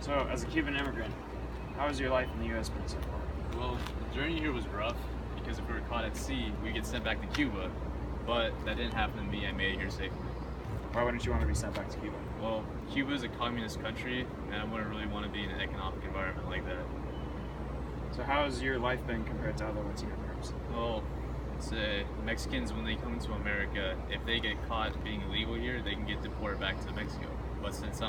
So, as a Cuban immigrant, how has your life in the U.S. been so far? Well, the journey here was rough because if we were caught at sea, we'd get sent back to Cuba. But that didn't happen to me. I made it here safely. Why wouldn't you want to be sent back to Cuba? Well, Cuba is a communist country, and I wouldn't really want to be in an economic environment like that. So, how has your life been compared to other Latino groups? Well, say Mexicans, when they come to America, if they get caught being illegal here, they can get deported back to Mexico. But since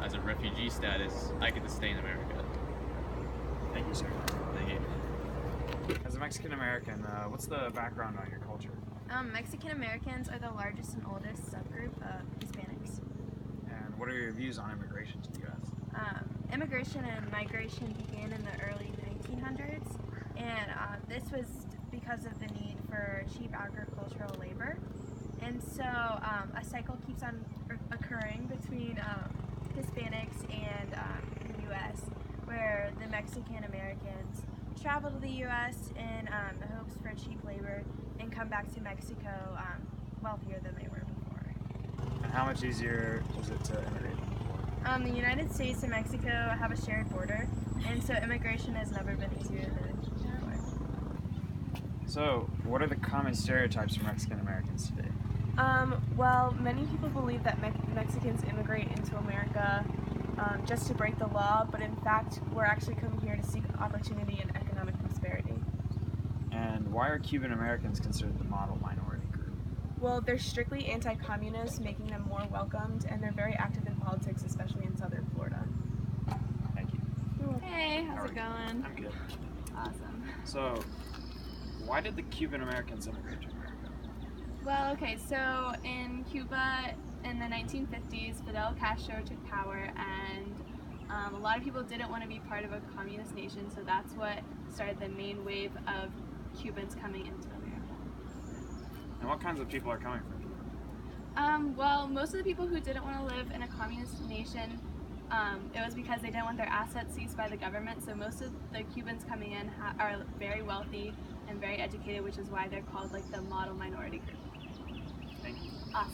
as a refugee status, I get to stay in America. Thank you, sir. Thank you. As a Mexican American, what's the background on your culture? Mexican Americans are the largest and oldest subgroup of Hispanics. And what are your views on immigration to the U.S.? Immigration and migration began in the early 1900s, and this was because of the need for cheap agricultural labor. And so a cycle keeps on occurring between Hispanics and the U.S., where the Mexican Americans travel to the U.S. in the hopes for cheap labor and come back to Mexico wealthier than they were before. And how much easier is it to immigrate than before? The United States and Mexico have a shared border, and so immigration has never been easier than before. So, what are the common stereotypes for Mexican Americans today? Well, many people believe that Mexicans immigrate into America just to break the law, but in fact, we're actually coming here to seek opportunity and economic prosperity. And why are Cuban Americans considered the model minority group? Well, they're strictly anti-communist, making them more welcomed, and they're very active in politics, especially in southern Florida. Thank you. Hey, How how's are it you? going? I'm good. Awesome. So, why did the Cuban Americans immigrate to America? Well, okay, so in Cuba in the 1950s, Fidel Castro took power, and a lot of people didn't want to be part of a communist nation, so that's what started the main wave of Cubans coming into America. And what kinds of people are coming from Cuba? Well, most of the people who didn't want to live in a communist nation, it was because they didn't want their assets seized by the government, so most of the Cubans coming in are very wealthy and very educated, which is why they're called like the model minority group. Thank you. Awesome.